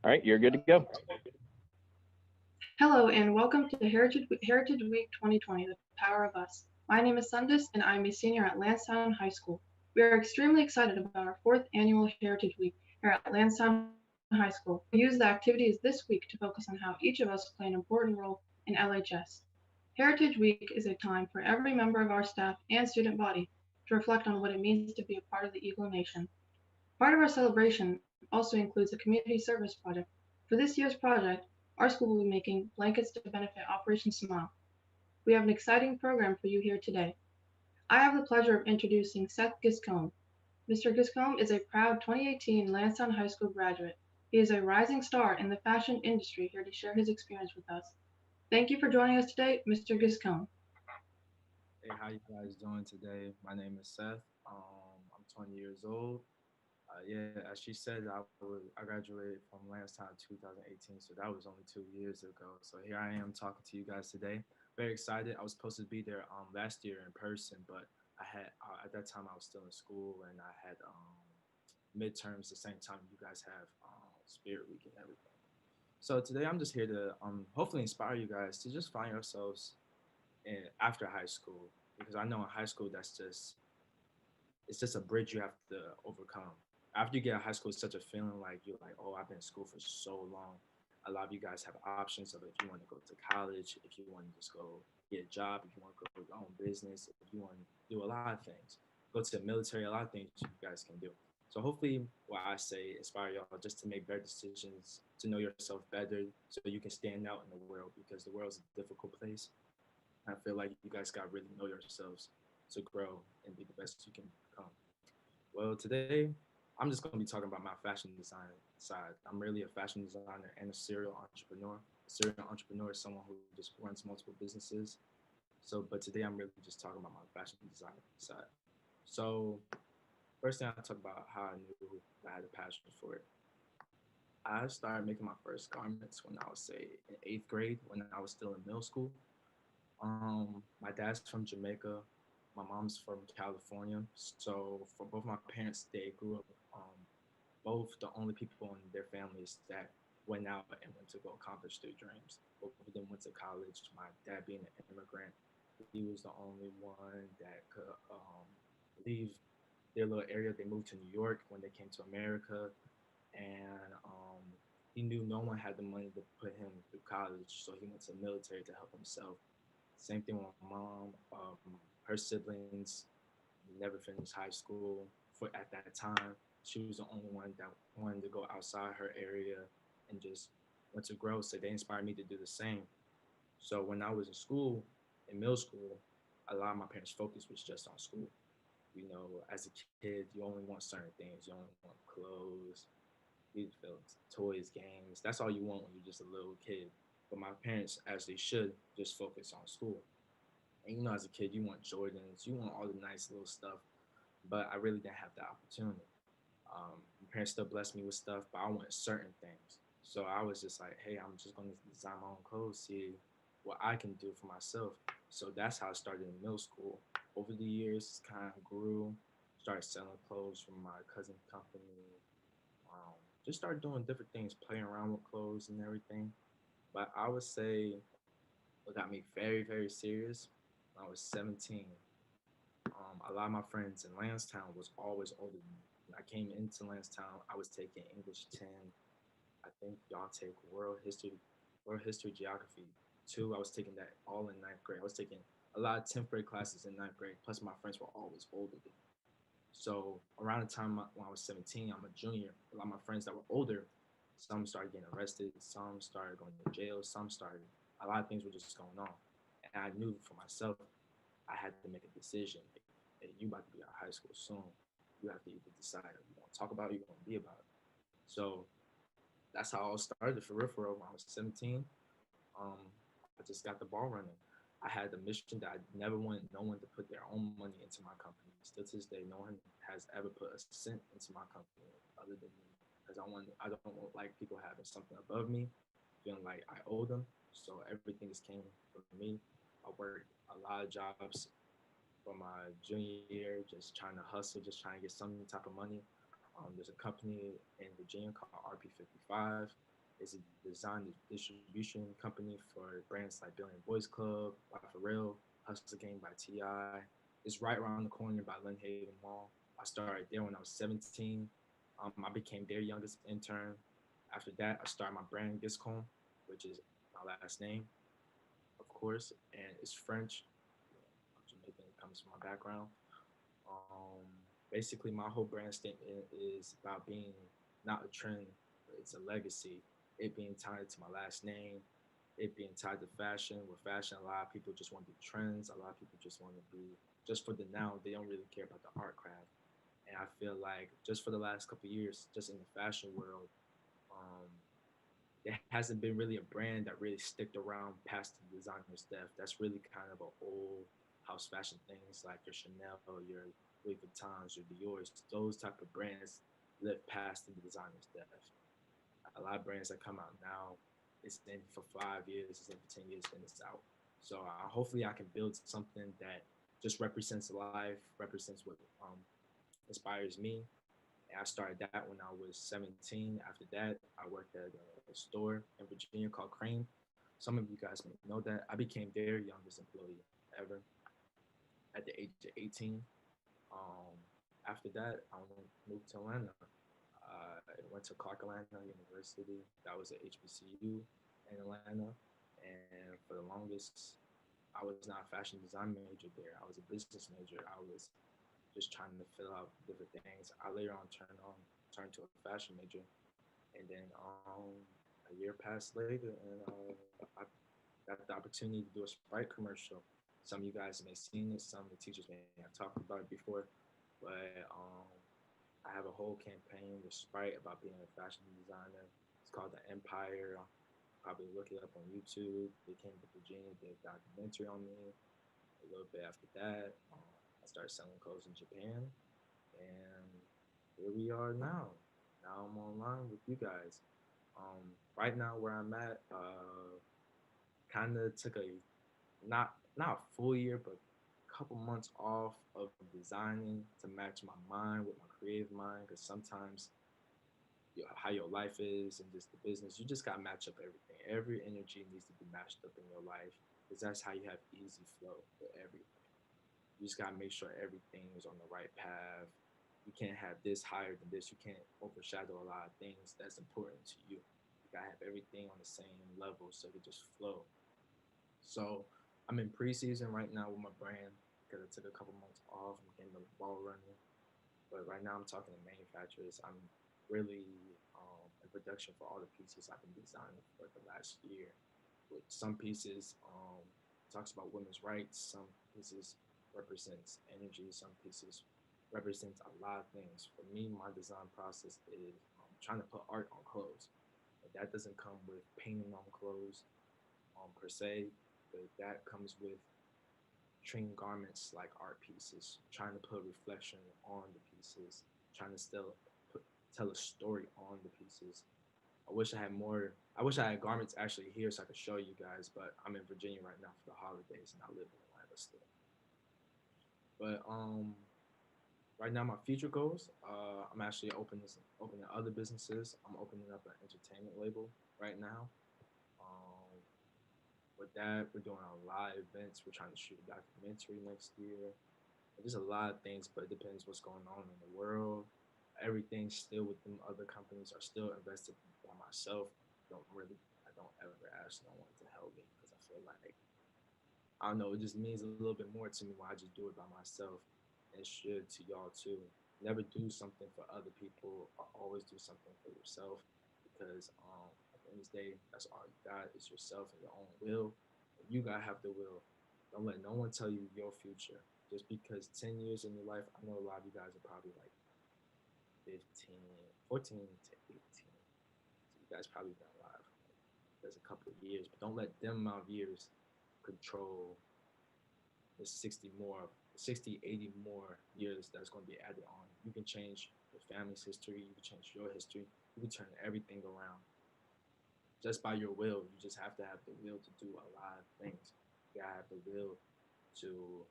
All right, you're good to go. Hello and welcome to Heritage Week 2020, The Power of Us. My name is Sundus and I'm a senior at Lansdowne High School. We are extremely excited about our fourth annual Heritage Week here at Lansdowne High School. We will use the activities this week to focus on how each of us play an important role in LHS. Heritage Week is a time for every member of our staff and student body to reflect on what it means to be a part of the Eagle Nation. Part of our celebration also includes a community service project. For this year's project, our school will be making blankets to benefit Operation Smile. We have an exciting program for you here today. I have the pleasure of introducing Seth Giscombe. Mr. Giscombe is a proud 2018 Lansdowne High School graduate. He is a rising star in the fashion industry here to share his experience with us. Thank you for joining us today, Mr. Giscombe. Hey, how you guys doing today? My name is Seth. I'm 20 years old. Yeah, as she said, I graduated from Lansdowne 2018, so that was only 2 years ago. So here I am talking to you guys today. Very excited. I was supposed to be there last year in person, but I had at that time I was still in school and I had midterms the same time you guys have Spirit Week and everything. So today I'm just here to hopefully inspire you guys to just find yourselves after high school, because I know in high school it's just a bridge you have to overcome. After you get out of high school, it's such a feeling like you're like, oh, I've been in school for so long. A lot of you guys have options of if you want to go to college, if you want to just go get a job, if you want to go your own business, if you want to do a lot of things, go to the military, a lot of things you guys can do. So hopefully, what I say inspire y'all just to make better decisions, to know yourself better, so you can stand out in the world, because the world's a difficult place. I feel like you guys got to really know yourselves to grow and be the best you can become. Well, today I'm just going to be talking about my fashion design side. I'm really a fashion designer and a serial entrepreneur. A serial entrepreneur is someone who just runs multiple businesses. But today I'm really just talking about my fashion design side. So, first thing I talk about how I knew I had a passion for it. I started making my first garments when I was say in eighth grade, when I was still in middle school. My dad's from Jamaica. My mom's from California. So for both my parents, they grew up both the only people in their families that went out and went to go accomplish their dreams. Both of them went to college. My dad being an immigrant, he was the only one that could leave their little area. They moved to New York when they came to America, and he knew no one had the money to put him through college, so he went to the military to help himself. Same thing with my mom. Her siblings never finished high school for at that time. She was the only one that wanted to go outside her area and just went to grow. So they inspired me to do the same. So when I was in school, in middle school, a lot of my parents' focus was just on school. You know, as a kid, you only want certain things. You only want clothes, toys, games. That's all you want when you're just a little kid. But my parents, as they should, just focus on school. And you know, as a kid, you want Jordans, you want all the nice little stuff. But I really didn't have the opportunity. My parents still blessed me with stuff, but I wanted certain things. So I was just like, hey, I'm just going to design my own clothes, see what I can do for myself. So that's how I started in middle school. Over the years, it kind of grew. Started selling clothes from my cousin's company. Just started doing different things, playing around with clothes and everything. But I would say what got me very, very serious when I was 17. A lot of my friends in Lansdowne was always older than me. When I came into Lansdown, I was taking English 10. I think y'all take world history, geography 2. I was taking that all in ninth grade. I was taking a lot of 10th grade classes in ninth grade. Plus, my friends were always older than me. So around the time when I was 17, I'm a junior. A lot of my friends that were older, some started getting arrested, some started going to jail, some started. A lot of things were just going on, and I knew for myself I had to make a decision. Hey, you about to be out of high school soon. You have to either decide if you want to talk about it, or you want to be about it. So that's how it all started for real. For real. When I was 17, um, I just got the ball running. I had the mission that I never wanted no one to put their own money into my company. Still to this day, no one has ever put a cent into my company other than me, because I don't like people having something above me, feeling like I owe them. So everything just came from me. I worked a lot of jobs for my junior year, just trying to hustle, just trying to get some type of money. There's a company in Virginia called RP55. It's a design distribution company for brands like Billion Boys Club, by Pharrell, Hustle Game by Ti. It's right around the corner by Lynn Haven Mall. I started there when I was 17. I became their youngest intern. After that, I started my brand Giscombe, which is my last name, of course, and it's French. You know, I'm Jamaican. It comes from my background. Um, Basically, my whole brand statement is about being not a trend, but it's a legacy. It being tied to my last name, it being tied to fashion. With fashion, a lot of people just want to be trends. A lot of people just want to be just for the now. They don't really care about the art craft. And I feel like just for the last couple of years, just in the fashion world, um, there hasn't been really a brand that really sticked around past the designer's death. That's really kind of an old house fashion things like your Chanel, your Louis Vuittons, your Dior's. Those type of brands live past the designer's death. A lot of brands that come out now, it's in for 5 years, it's in for 10 years, then it's out. So hopefully I can build something that just represents life, represents what inspires me. And I started that when I was 17. After that, I worked at a store in Virginia called Crane. Some of you guys may know that. I became their youngest employee ever at the age of 18. Um, After that, I moved to Atlanta. I went to Clark Atlanta University. That was at HBCU in Atlanta. And for the longest, I was not a fashion design major there. I was a business major. I was just trying to fill out different things. I later turned to a fashion major, and then a year passed later, and I got the opportunity to do a Sprite commercial. Some of you guys may have seen it. Some of the teachers may have talked about it before, but I have a whole campaign with Sprite about being a fashion designer. It's called the Empire. Probably look it up on YouTube. They came to Virginia, did a documentary on me. A little bit after that, I started selling clothes in Japan, and here we are now. Now I'm online with you guys. Right now, where I'm at, kind of took a not a full year, but a couple months off of designing to match my mind with my creative mind. Because sometimes how your life is and just the business, you just gotta match up everything. Every energy needs to be matched up in your life because that's how you have easy flow with everything. You just gotta make sure everything is on the right path. You can't have this higher than this. You can't overshadow a lot of things that's important to you. You gotta have everything on the same level so it can just flow. So I'm in preseason right now with my brand because I took a couple months off and getting the ball running. But right now I'm talking to manufacturers. I'm really in production for all the pieces I've been designing for the last year. With some pieces talks about women's rights, some pieces represents energy, some pieces represents a lot of things. For me, my design process is trying to put art on clothes. And that doesn't come with painting on clothes per se, but that comes with treating garments like art pieces, trying to put reflection on the pieces, trying to still tell a story on the pieces. I wish I had more. I wish I had garments actually here so I could show you guys, but I'm in Virginia right now for the holidays and I live in Atlanta still. But right now my future goals, I'm actually opening other businesses. I'm opening up an entertainment label right now. Um, with that, we're doing a lot of events. We're trying to shoot a documentary next year. There's a lot of things, but it depends what's going on in the world. Everything still with them other companies are still invested by myself. I don't ever ask no one to help me because I feel like I don't know. It just means a little bit more to me when I just do it by myself, and it should to y'all too. Never do something for other people. Or always do something for yourself because at the end of the day, that's all you got is yourself and your own will. And you gotta have the will. Don't let no one tell you your future. Just because 10 years in your life, I know a lot of you guys are probably like 15, 14 to 18. So you guys probably been alive. There's a couple of years, but don't let them amount of years control the 60 more, 60, 80 more years that's going to be added on. You can change your family's history. You can change your history. You can turn everything around just by your will. You just have to have the will to do a lot of things. You gotta have the will to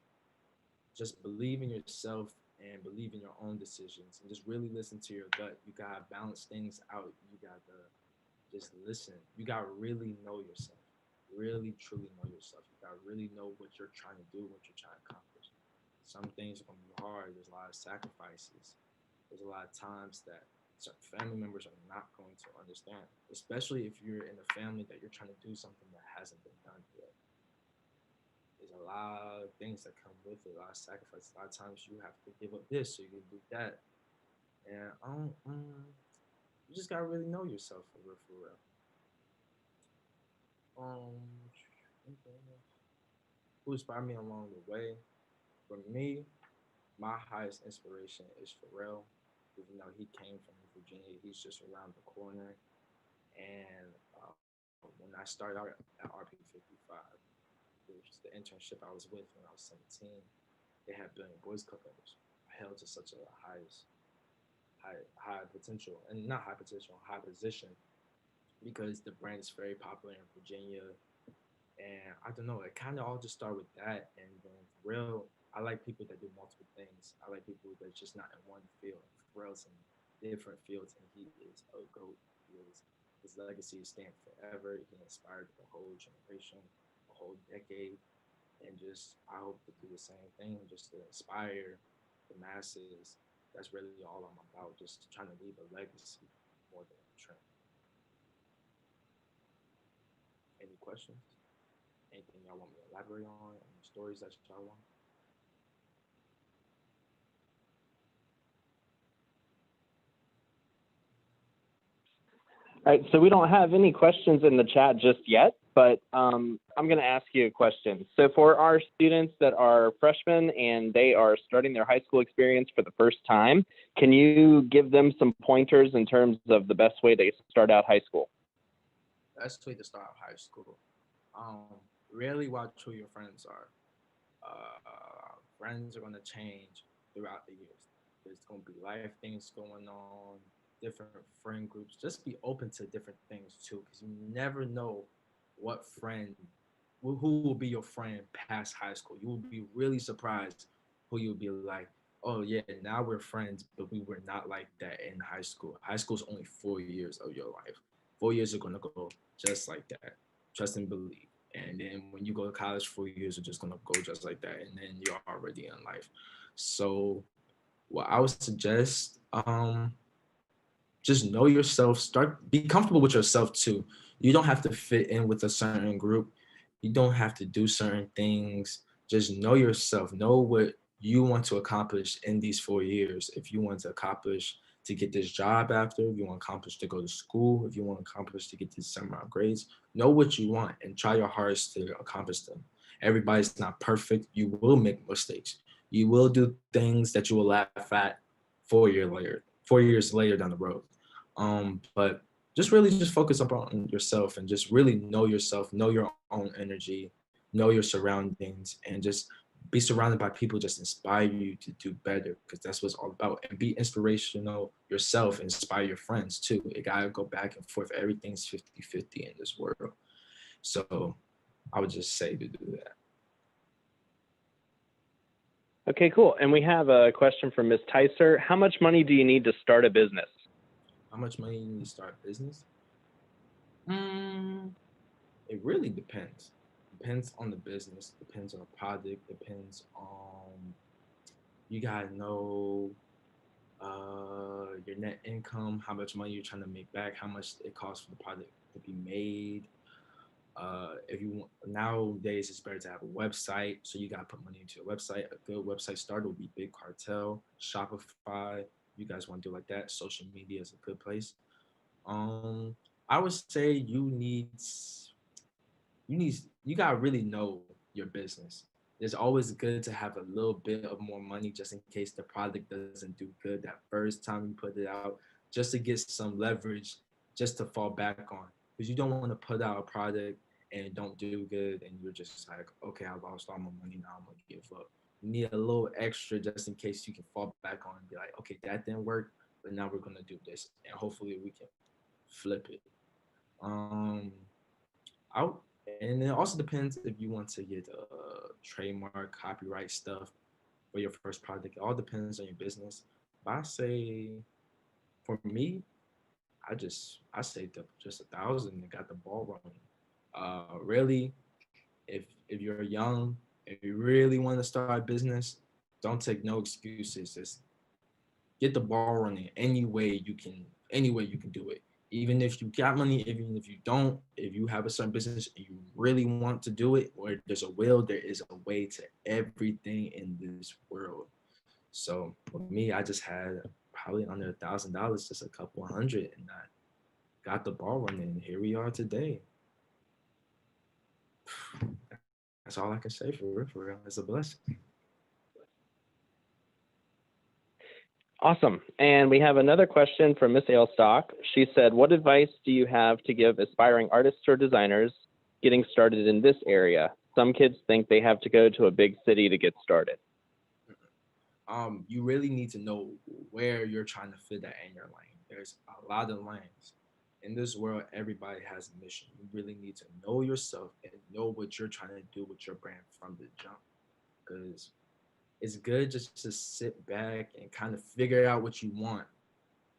just believe in yourself and believe in your own decisions and just really listen to your gut. You gotta balance things out. You gotta just listen. You gotta really know yourself, really truly know yourself. You gotta really know what you're trying to do, what you're trying to accomplish. Some things are gonna be hard. There's a lot of sacrifices. There's a lot of times that certain family members are not going to understand, especially if you're in a family that you're trying to do something that hasn't been done yet. There's a lot of things that come with it, a lot of sacrifices. A lot of times you have to give up this so you can do that, and you just gotta really know yourself for real, for real. Um, who inspired me along the way? For me, my highest inspiration is Pharrell. Even though he came from Virginia, he's just around the corner. And when I started out at RP55, which is the internship I was with when I was 17, they had Billion Boys Club members. I held to such a high potential, and not high potential, high position, because the brand is very popular in Virginia. And I don't know, it kind of all just started with that. And then Pharrell, I like people that do multiple things. I like people that's just not in one field. Pharrell's in different fields, and he is a goat. He is, his legacy is staying forever. He inspired a whole generation, a whole decade, and just I hope to do the same thing, just to inspire the masses. That's really all I'm about, just trying to leave a legacy more than a trend. Any questions? Anything y'all want me to elaborate on? Any stories that y'all want? All right, so we don't have any questions in the chat just yet, but I'm going to ask you a question. So for our students that are freshmen and they are starting their high school experience for the first time, can you give them some pointers in terms of the best way to start out high school? Best way to start high school. Really watch who your friends are. Friends are gonna change throughout the years. There's gonna be life things going on, different friend groups. Just be open to different things too, because you never know what friend, who will be your friend past high school. You will be really surprised who you'll be like. Oh yeah, now we're friends, but we were not like that in high school. High school is only 4 years of your life. 4 years are gonna go just like that. Trust and believe. And then when you go to college, 4 years are just gonna go just like that, and then you're already in life. So what I would suggest, just know yourself. Start be comfortable with yourself too. You don't have to fit in with a certain group. You don't have to do certain things. Just know yourself. Know what you want to accomplish in these 4 years. If you want to accomplish to get this job after, if you want to accomplish to go to school, if you want to accomplish to get these seminar grades, know what you want and try your hardest to accomplish them. Everybody's not perfect. You will make mistakes. You will do things that you will laugh at 4 years later, 4 years later down the road. But just really just focus up on yourself and just really know yourself, know your own energy, know your surroundings, and just be surrounded by people just inspire you to do better, because that's what it's all about. And be inspirational yourself, inspire your friends too. It gotta go back and forth. Everything's 50-50 in this world. So I would just say to do that. Okay, cool. And we have a question from Ms. Tyser. How much money do you need to start a business? How much money you need to start a business? Mm, it really depends. Depends on the business, depends on the product, depends on, you gotta know your net income, how much money you're trying to make back, how much it costs for the product to be made. If you want, nowadays it's better to have a website, so you gotta put money into your website. A good website starter would be Big Cartel, Shopify. You guys want to do like that? Social media is a good place. Um, I would say you gotta really know your business. It's always good to have a little bit of more money just in case the product doesn't do good that first time you put it out, just to get some leverage, just to fall back on. Because you don't want to put out a product and it don't do good and you're just like, okay, I lost all my money, now I'm gonna give up. You need a little extra just in case you can fall back on and be like, okay, that didn't work, but now we're gonna do this and hopefully we can flip it. Um, out. And it also depends if you want to get trademark, copyright stuff for your first project. It all depends on your business. But I say, for me, I saved up just 1,000 and got the ball rolling. Really, if you're young, if you really want to start a business, don't take no excuses. Just get the ball running any way you can do it. Even if you got money, even if you don't, if you have a certain business and you really want to do it, or there's a will, there is a way to everything in this world. So for me, I just had probably under $1,000, just a couple hundred, and I got the ball running. And here we are today. That's all I can say for real. For real, it's a blessing. Awesome. And we have another question from Miss Ailstock. She said, what advice do you have to give aspiring artists or designers getting started in this area? Some kids think they have to go to a big city to get started. You really need to know where you're trying to fit that in your lane. There's a lot of lanes. In this world, everybody has a mission. You really need to know yourself and know what you're trying to do with your brand from the jump. Because it's good just to sit back and kind of figure out what you want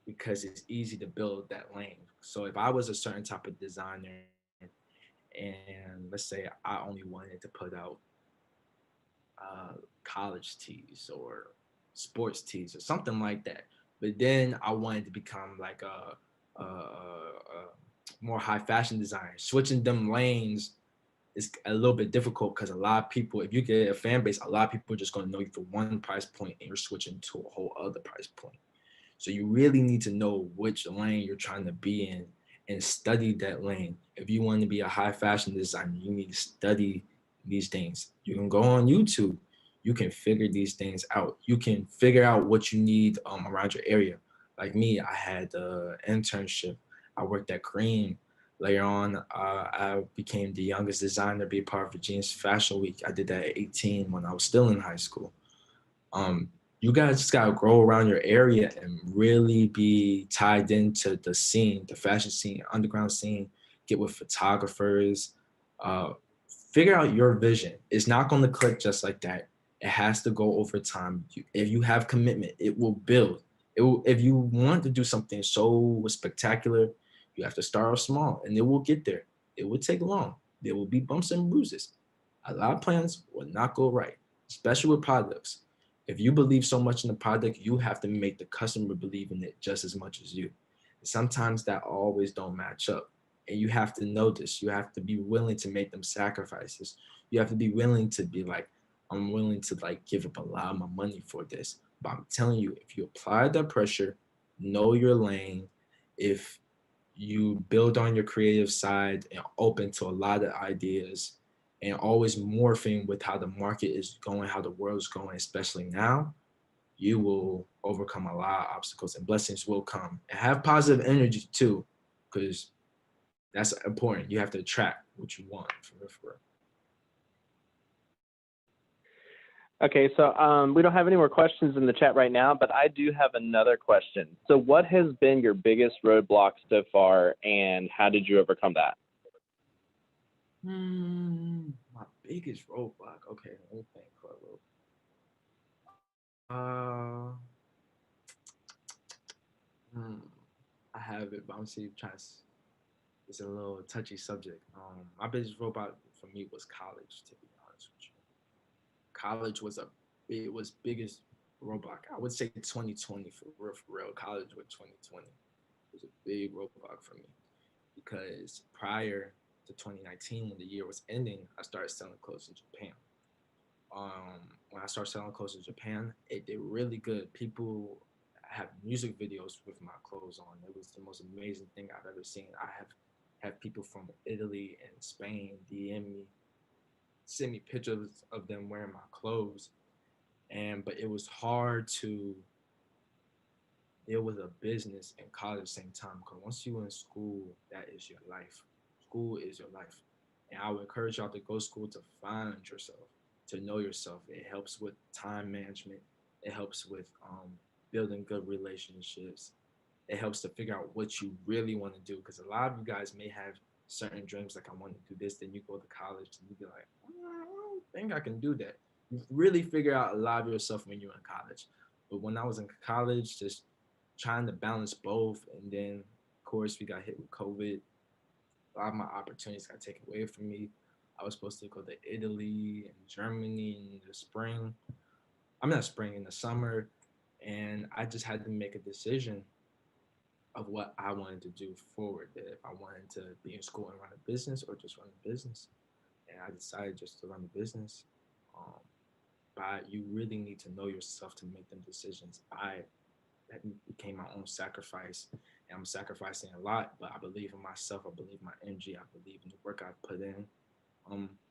because it's easy to build that lane. So if I was a certain type of designer and let's say I only wanted to put out college tees or sports tees or something like that. But then I wanted to become like a more high fashion designer. Switching them lanes is a little bit difficult because a lot of people, if you get a fan base, a lot of people are just going to know you for one price point and you're switching to a whole other price point. So you really need to know which lane you're trying to be in and study that lane. If you want to be a high fashion designer, you need to study these things. You can go on YouTube. You can figure these things out. You can figure out what you need around your area. Like me, I had an internship. I worked at Cream. Later on, I became the youngest designer to be a part of Virginia's Fashion Week. I did that at 18 when I was still in high school. Um, you guys just gotta grow around your area and really be tied into the scene, the fashion scene, underground scene. Get with photographers. Uh, Figure out your vision. It's not gonna click just like that. It has to go over time. If you have commitment, it will build. It will, if you want to do something so spectacular, you have to start off small, and it will get there. It will take long. There will be bumps and bruises. A lot of plans will not go right, especially with products. If you believe so much in the product, you have to make the customer believe in it just as much as you. Sometimes that always don't match up. And you have to know this. You have to be willing to make them sacrifices. You have to be willing to be like, I'm willing to like give up a lot of my money for this. But I'm telling you, if you apply that pressure, know your lane, if you build on your creative side and open to a lot of ideas and always morphing with how the market is going, how the world's going, especially now, you will overcome a lot of obstacles and blessings will come. And have positive energy too, because that's important. You have to attract what you want for real, for real. Okay, so we don't have any more questions in the chat right now, but I do have another question. So what has been your biggest roadblock so far, and how did you overcome that? My biggest roadblock. Okay, let me think for a little. Hmm, I have it, but I'm see trying to. It's a little touchy subject. My biggest roadblock for me was college. To be honest with you, college was a it was biggest roadblock. I would say 2020 for real. For real, college with 2020 was a big roadblock for me because prior to 2019, when the year was ending, I started selling clothes in Japan. When I started selling clothes in Japan, it did really good. People have music videos with my clothes on. It was the most amazing thing I've ever seen. I have people from Italy and Spain DM me, send me pictures of them wearing my clothes. And but it was hard to deal with a business and college at the same time because once you're in school, that is your life. School is your life. And I would encourage y'all to go to school to find yourself, to know yourself. It helps with time management. It helps with building good relationships. It helps to figure out what you really want to do because a lot of you guys may have certain dreams like I want to do this, then you go to college and you be like, I don't think I can do that. You really figure out a lot of yourself when you're in college. But when I was in college, just trying to balance both and then course, we got hit with COVID. A lot of my opportunities got taken away from me. I was supposed to go to Italy and Germany in the spring. I'm not spring, in the summer, and I just had to make a decision of what I wanted to do forward. That if I wanted to be in school and run a business or just run a business, and I decided just to run a business. Um, but you really need to know yourself to make them decisions. That became my own sacrifice, and I'm sacrificing a lot. But I believe in myself. I believe in my energy. I believe in the work I put in.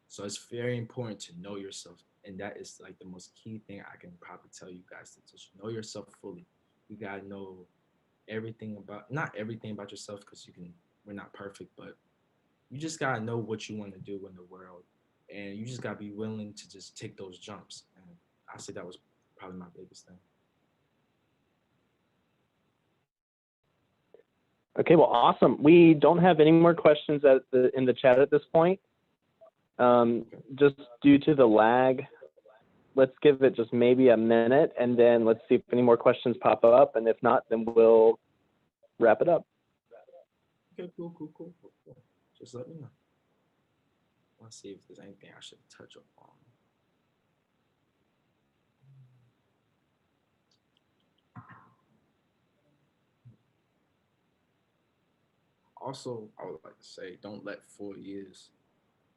So it's very important to know yourself, and that is like the most key thing I can probably tell you guys, to just know yourself fully. You gotta know everything about, not everything about yourself, because we're not perfect, but you just gotta know what you want to do in the world, and you just gotta be willing to just take those jumps. And I say that was probably my biggest thing. Okay, well, awesome. We don't have any more questions in the chat at this point. Just due to the lag, let's give it just maybe a minute, and then let's see if any more questions pop up. And if not, then we'll wrap it up. Okay, cool. Just let me know. Let's see if there's anything I should touch upon. Also, I would like to say, don't let 4 years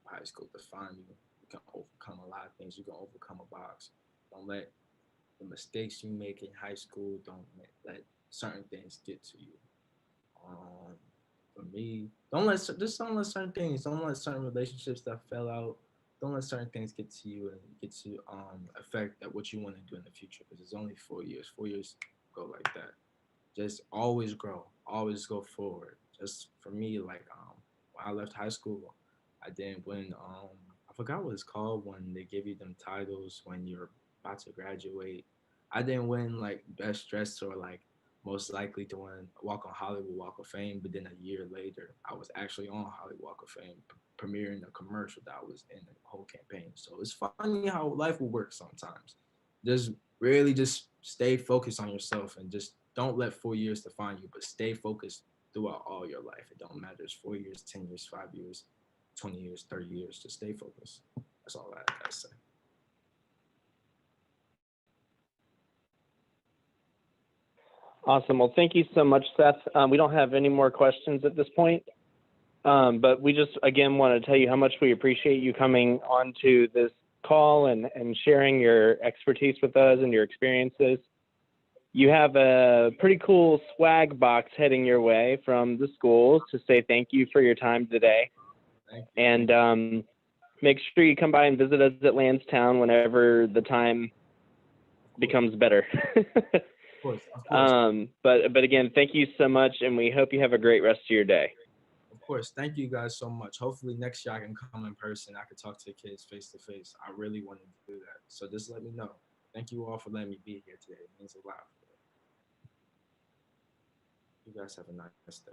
of high school define you. You can overcome a lot of things. You can overcome a box. Don't let the mistakes you make in high school, don't let certain things get to you. Um, for me, don't let certain things, don't let certain relationships that fell out, don't let certain things get to you and get to affect that what you want to do in the future, because it's only 4 years. 4 years go like that. Just always grow, always go forward. Just for me, like when I left high school, I didn't win. I forgot what it's called when they give you them titles when you're about to graduate. I didn't win like best dressed or like most likely to win Walk on Hollywood Walk of Fame, but then a year later, I was actually on Hollywood Walk of Fame, premiering a commercial that I was in the whole campaign. So it's funny how life will work sometimes. Just really just stay focused on yourself and just don't let 4 years define you, but stay focused throughout all your life. It don't matter. It's 4 years, 10 years, 5 years, 20 years, 30 years. Just stay focused. That's all I gotta say. Awesome. Well, thank you so much, Seth. We don't have any more questions at this point, but we just, again, want to tell you how much we appreciate you coming onto this call and sharing your expertise with us and your experiences. You have a pretty cool swag box heading your way from the school to say thank you for your time today. Thank you. And make sure you come by and visit us at Lansdowne whenever the time becomes better. Of course. But again, thank you so much, and we hope you have a great rest of your day. Of course. Thank you guys so much. Hopefully next year I can come in person. I can talk to the kids face to face. I really wanted to do that. So just let me know. Thank you all for letting me be here today. It means a lot. You guys have a nice day.